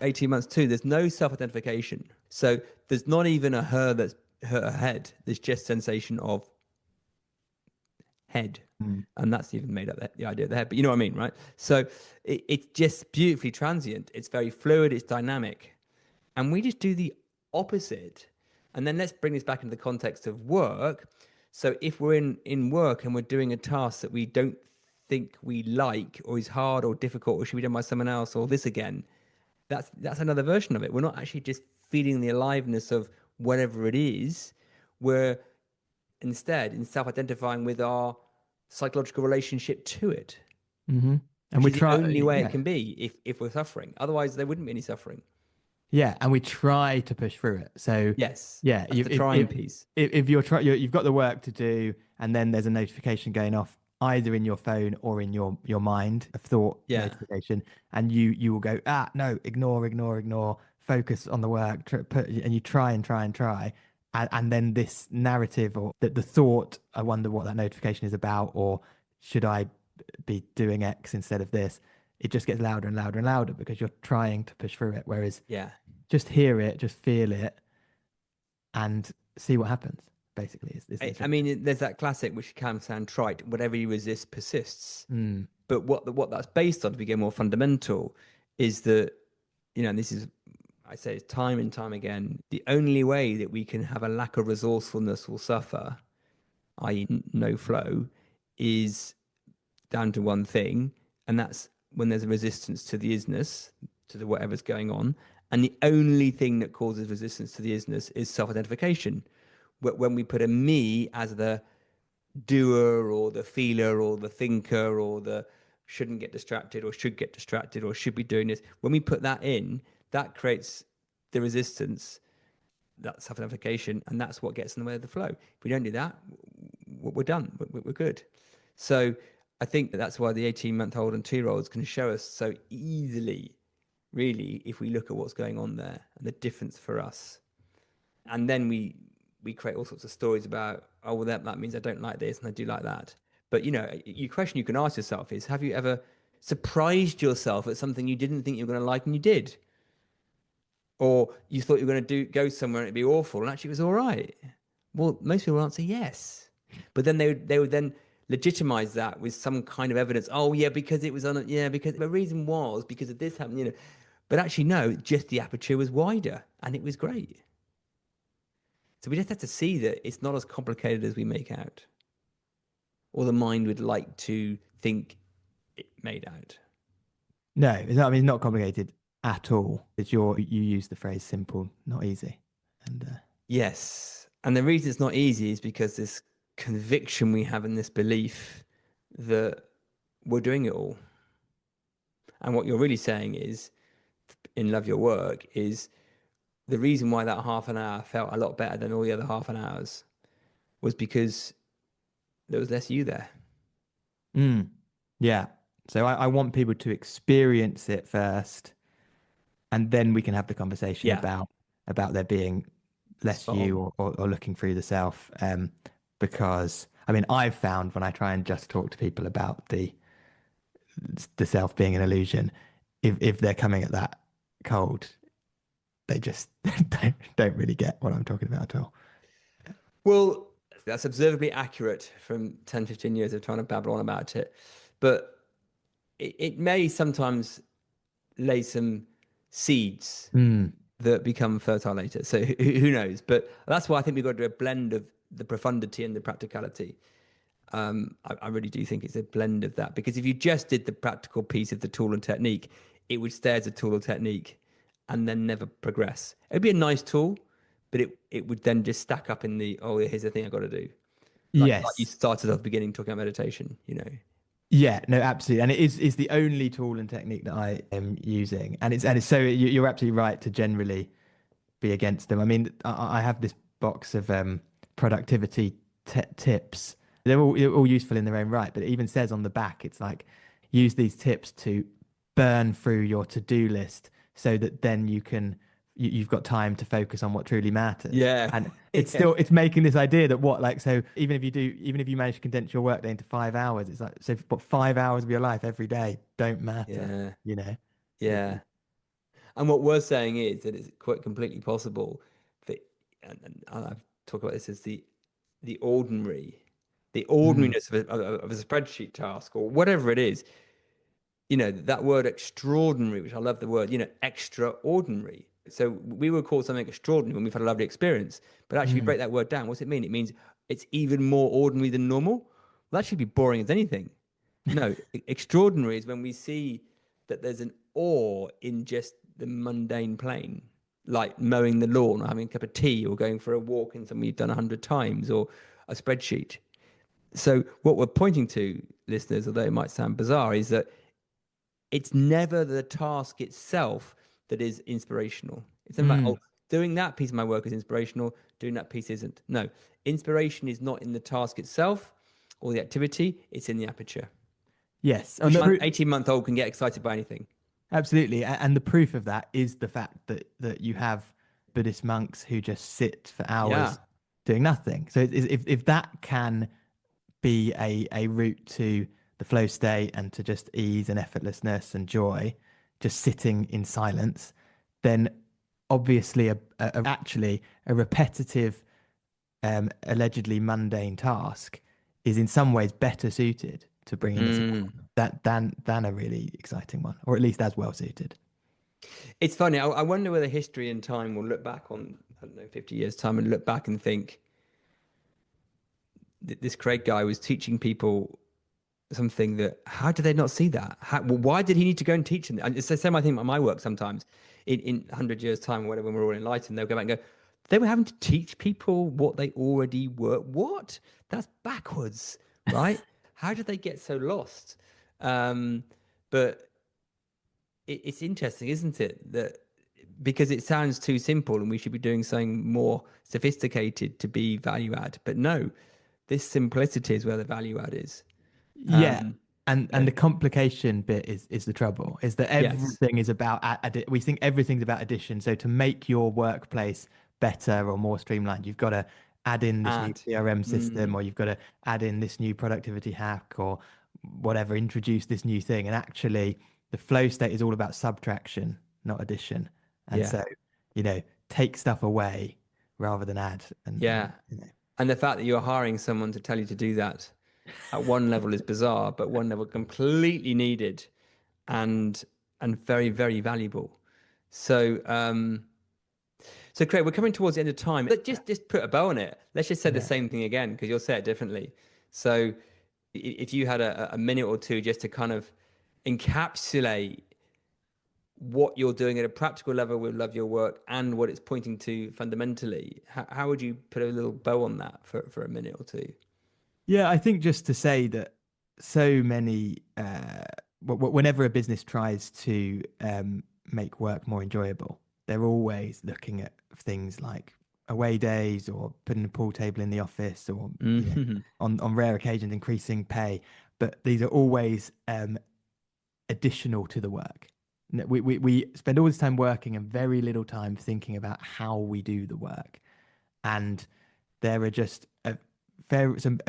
S1: 18 months too, there's no self-identification, so there's not even a her that's hurt her head. There's just sensation of head, and that's even made up the idea of the head. But you know what I mean, right? So it's just beautifully transient. It's very fluid. It's dynamic, and we just do the opposite. And then let's bring this back into the context of work. So if we're in work and we're doing a task that we don't think we like or is hard or difficult or should be done by someone else or this again, that's another version of it. We're not actually just feeling the aliveness of whatever it is. We're instead in self-identifying with our psychological relationship to it.
S2: Mm-hmm. And
S1: which is the only way it can be if we're suffering. Otherwise, there wouldn't be any suffering.
S2: Yeah, and we try to push through it. So
S1: yes,
S2: yeah,
S1: the trying piece.
S2: If you've got the work to do, and then there's a notification going off either in your phone or in your mind, a thought notification, and you will go, no, ignore, focus on the work, and you try, And then this narrative or the thought, I wonder what that notification is about, or should I be doing X instead of this? It just gets louder and louder and louder because you're trying to push through it. Whereas
S1: Yeah.
S2: just hear it, just feel it, and see what happens. Basically, is the
S1: I
S2: trick.
S1: mean, there's that classic, which can sound trite, whatever you resist persists.
S2: Mm.
S1: But what that's based on, to become more fundamental, is that, and this is, I say it time and time again, the only way that we can have a lack of resourcefulness or suffer, i.e., no flow, is down to one thing, and that's when there's a resistance to the isness, to the whatever's going on. And the only thing that causes resistance to the isness is self-identification. When we put a me as the doer or the feeler or the thinker or the shouldn't get distracted or should get distracted or should be doing this, when we put that in, that creates the resistance, that self-identification, and that's what gets in the way of the flow. If we don't do that, we're done. We're good. So I think that's why the 18-month-old and 2-year-olds can show us so easily, really, if we look at what's going on there and the difference for us. And then we create all sorts of stories about, oh, well, that means I don't like this and I do like that. But, your question you can ask yourself is, have you ever surprised yourself at something you didn't think you were going to like and you did? Or you thought you were going to go somewhere and it'd be awful and actually it was all right? Well, most people answer yes. But then they would then legitimize that with some kind of evidence. Oh, yeah, because it was because the reason was because of this happened. But actually, no, just the aperture was wider and it was great. So we just have to see that it's not as complicated as we make out, or the mind would like to think it made out.
S2: No, it's not, I mean, it's not complicated at all. You use the phrase simple, not easy. And
S1: Yes. And the reason it's not easy is because this conviction we have in this belief that we're doing it all. And what you're really saying is, in Love Your Work, is the reason why that half an hour felt a lot better than all the other half an hours was because there was less you there.
S2: Yeah. So I want people to experience it first, and then we can have the conversation
S1: Yeah.
S2: about there being less
S1: Spot
S2: you
S1: on.
S2: or looking through the self. Because I mean, I've found when I try and just talk to people about the self being an illusion, if they're coming at that cold, they just don't really get what I'm talking about at all.
S1: Well, that's observably accurate from 10, 15 years of trying to babble on about it. But it may sometimes lay some seeds
S2: Mm.
S1: that become fertile later. So who knows? But that's why I think we've got to do a blend of the profundity and the practicality. I really do think it's a blend of that, because if you just did the practical piece of the tool and technique, it would stay as a tool or technique and then never progress. It'd be a nice tool, but it would then just stack up in the, oh, here's the thing I got to do. Like you
S2: Yes.
S1: started off the beginning talking about meditation,
S2: Yeah, no, absolutely, and it's the only tool and technique that I am using, and it's so you're absolutely right to generally be against them. I mean, I have this box of productivity tips. They're all useful in their own right, but it even says on the back, it's like use these tips to burn through your to-do list so that then you've got time to focus on what truly matters.
S1: Yeah.
S2: And it's
S1: Yeah.
S2: still it's making this idea that so even if you manage to condense your workday into 5 hours, it's like, so what, 5 hours of your life every day don't matter,
S1: Yeah.
S2: you know?
S1: Yeah. And what we're saying is that it's quite completely possible that, and I've talked about this as the ordinary, the
S2: Mm,
S1: ordinariness of a spreadsheet task or whatever it is. That word extraordinary, which I love the word, extraordinary. So we would call something extraordinary when we've had a lovely experience. But actually, if you
S2: mm,
S1: break that word down, what's it mean? It means it's even more ordinary than normal. Well, that should be boring as anything. No, extraordinary is when we see that there's an awe in just the mundane plane, like mowing the lawn or having a cup of tea or going for a walk in something you've done 100 times or a spreadsheet. So what we're pointing to, listeners, although it might sound bizarre, is that it's never the task itself that is inspirational. It's never like,
S2: mm.
S1: oh, doing that piece of my work is inspirational, doing that piece isn't. No, inspiration is not in the task itself or the activity, it's in the aperture.
S2: Yes, and
S1: 18-month-old can get excited by anything.
S2: absolutely, and the proof of that is the fact that you have Buddhist monks who just sit for
S1: Yeah.
S2: hours doing nothing. So if that can be a route to the flow state and to just ease and effortlessness and joy, just sitting in silence, then obviously actually a repetitive, allegedly mundane task is in some ways better suited to bringing this about
S1: Mm.
S2: that than a really exciting one, or at least as well suited.
S1: It's funny. I wonder whether history and time will look back on, I don't know, 50 years' time and look back and think this Craig guy was teaching people something that, how did they not see that? Well, why did he need to go and teach them? And it's the same, I think, about my work sometimes. In 100 years' time or whatever, when we're all enlightened, they'll go back and go, they were having to teach people what they already were. What? That's backwards, right? How did they get so lost? Um, but it's interesting, isn't it? That because it sounds too simple and we should be doing something more sophisticated to be value add. But no, this simplicity is where the value add is.
S2: Yeah.
S1: Um,
S2: And
S1: yeah.
S2: the complication bit is the trouble, is that
S1: Yes.
S2: everything is about we think everything's about addition. So to make your workplace better or more streamlined, you've got to add in this new
S1: Add.
S2: CRM system,
S1: Mm,
S2: or you've got to add in this new productivity hack, or whatever, introduce this new thing. And actually, the flow state is all about subtraction, not addition. And
S1: yeah.
S2: so, take stuff away rather than add. And
S1: Yeah. And the fact that you're hiring someone to tell you to do that at one level is bizarre, but one level completely needed and very, very valuable. So so Craig, we're coming towards the end of time. Let's just put a bow on it. Let's just say the
S2: yeah.
S1: same thing again, because you'll say it differently. So if you had a minute or two just to kind of encapsulate what you're doing at a practical level with Love Your Work and what it's pointing to fundamentally, how would you put a little bow on that for a minute or two?
S2: Yeah, I think just to say that so many, whenever a business tries to make work more enjoyable, they're always looking at things like away days or putting a pool table in the office, or
S1: Mhm.
S2: on rare occasions increasing pay. But these are always additional to the work. We spend all this time working and very little time thinking about how we do the work. And there are just a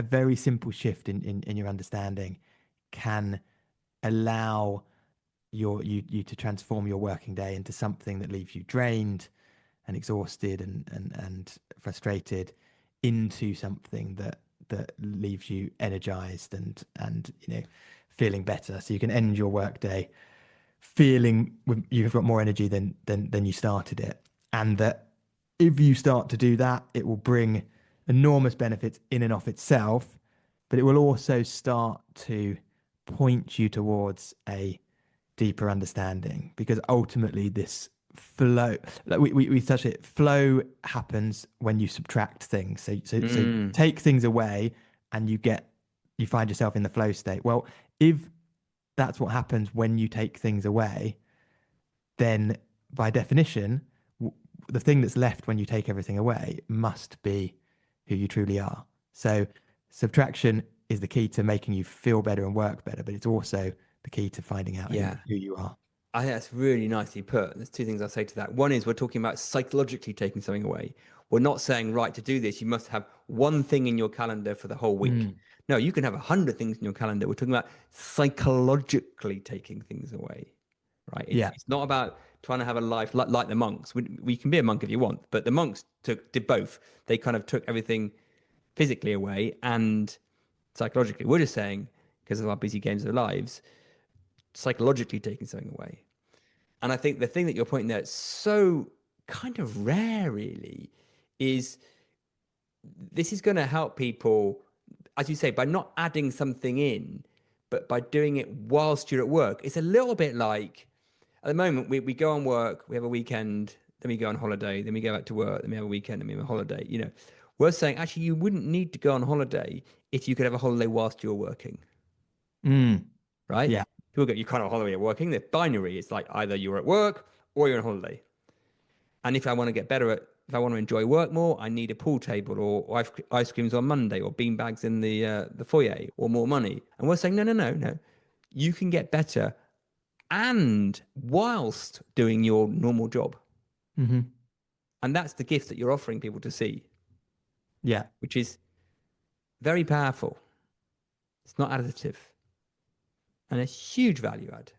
S2: very simple shift in your understanding can allow you to transform your working day into something that leaves you drained and exhausted and frustrated, into something that leaves you energized and feeling better, so you can end your work day feeling you've got more energy than you started it. And that if you start to do that, it will bring enormous benefits in and of itself, but it will also start to point you towards a deeper understanding, because ultimately this flow, like we touch it, flow happens when you subtract things. So
S1: Mm,
S2: take things away and you find yourself in the flow state. Well, if that's what happens when you take things away, then by definition, the thing that's left when you take everything away must be who you truly are. So subtraction is the key to making you feel better and work better, but it's also the key to finding out who,
S1: yeah.
S2: who you are.
S1: I think that's really nicely put. There's two things I'll say to that. One is we're talking about psychologically taking something away. We're not saying, right, to do this, you must have one thing in your calendar for the whole week.
S2: Mm.
S1: No, you can have 100 things in your calendar. We're talking about psychologically taking things away, right? It's
S2: Yeah.
S1: it's not about trying to have a life like the monks. We can be a monk if you want, but the monks did both. They kind of took everything physically away and psychologically. We're just saying, because of our busy games of lives, psychologically taking something away. And I think the thing that you're pointing there, it's so kind of rare, really, is this is going to help people, as you say, by not adding something in, but by doing it whilst you're at work. It's a little bit like at the moment, we go on work, we have a weekend, then we go on holiday, then we go back to work, then we have a weekend, then we have a holiday. We're saying actually you wouldn't need to go on holiday if you could have a holiday whilst you're working,
S2: Mm.
S1: right?
S2: Yeah.
S1: People go, you can't have a holiday at working. They're binary. It's like either you're at work or you're on holiday. And if I want to get better if I want to enjoy work more, I need a pool table or ice creams on Monday or bean bags in the foyer or more money. And we're saying, no, no, no, no. You can get better and whilst doing your normal job.
S2: Hmm.
S1: And that's the gift that you're offering people to see,
S2: Yeah.
S1: which is very powerful. It's not additive and a huge value add.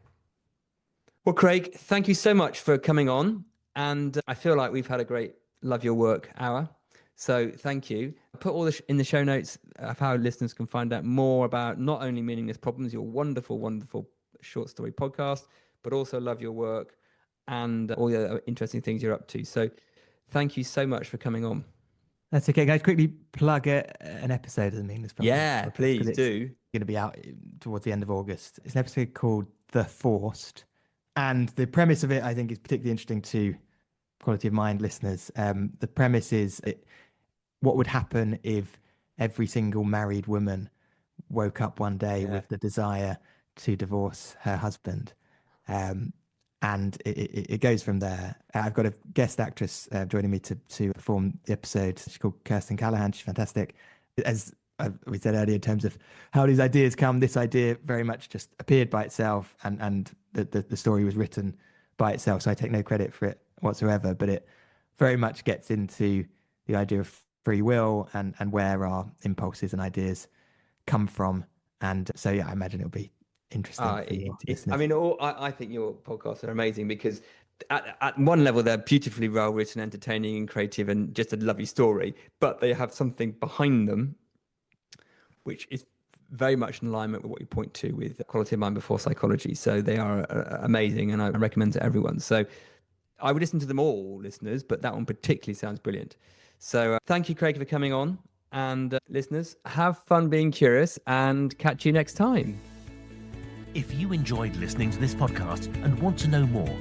S1: Well, Craig, thank you so much for coming on. And I feel like we've had a great Love Your Work hour. So thank you. I'll put all this in the show notes of how listeners can find out more about not only Meaningless Problems, your wonderful, wonderful short story podcast, but also Love Your Work and all the other interesting things you're up to. So thank you so much for coming on.
S2: That's okay, guys. Quickly plug an episode of the Meaningless Problems
S1: Yeah,
S2: podcast,
S1: please
S2: 'cause it's
S1: do.
S2: going to be out towards the end of August. It's an episode called The Forced. And the premise of it, I think, is particularly interesting to Quality of Mind listeners. The premise is what would happen if every single married woman woke up one day with the desire to divorce her husband. And it goes from there. I've got a guest actress joining me to perform the episode. She's called Kirsten Callahan. She's fantastic. As we said earlier, in terms of how these ideas come, this idea very much just appeared by itself, and the story was written by itself. So I take no credit for it whatsoever, but it very much gets into the idea of free will and where our impulses and ideas come from. And so, yeah, I imagine it'll be interesting for your listeners.
S1: I mean, I think your podcasts are amazing because at one level, they're beautifully well written, entertaining and creative and just a lovely story, but they have something behind them, which is very much in alignment with what you point to with Quality of Mind Before Psychology. So they are amazing and I recommend to everyone. So I would listen to them all, listeners, but that one particularly sounds brilliant. So thank you, Craig, for coming on. And listeners, have fun being curious and catch you next time.
S3: If you enjoyed listening to this podcast and want to know more,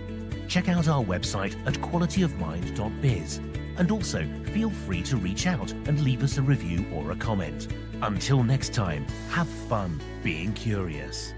S3: check out our website at qualityofmind.biz. And also feel free to reach out and leave us a review or a comment. Until next time, have fun being curious.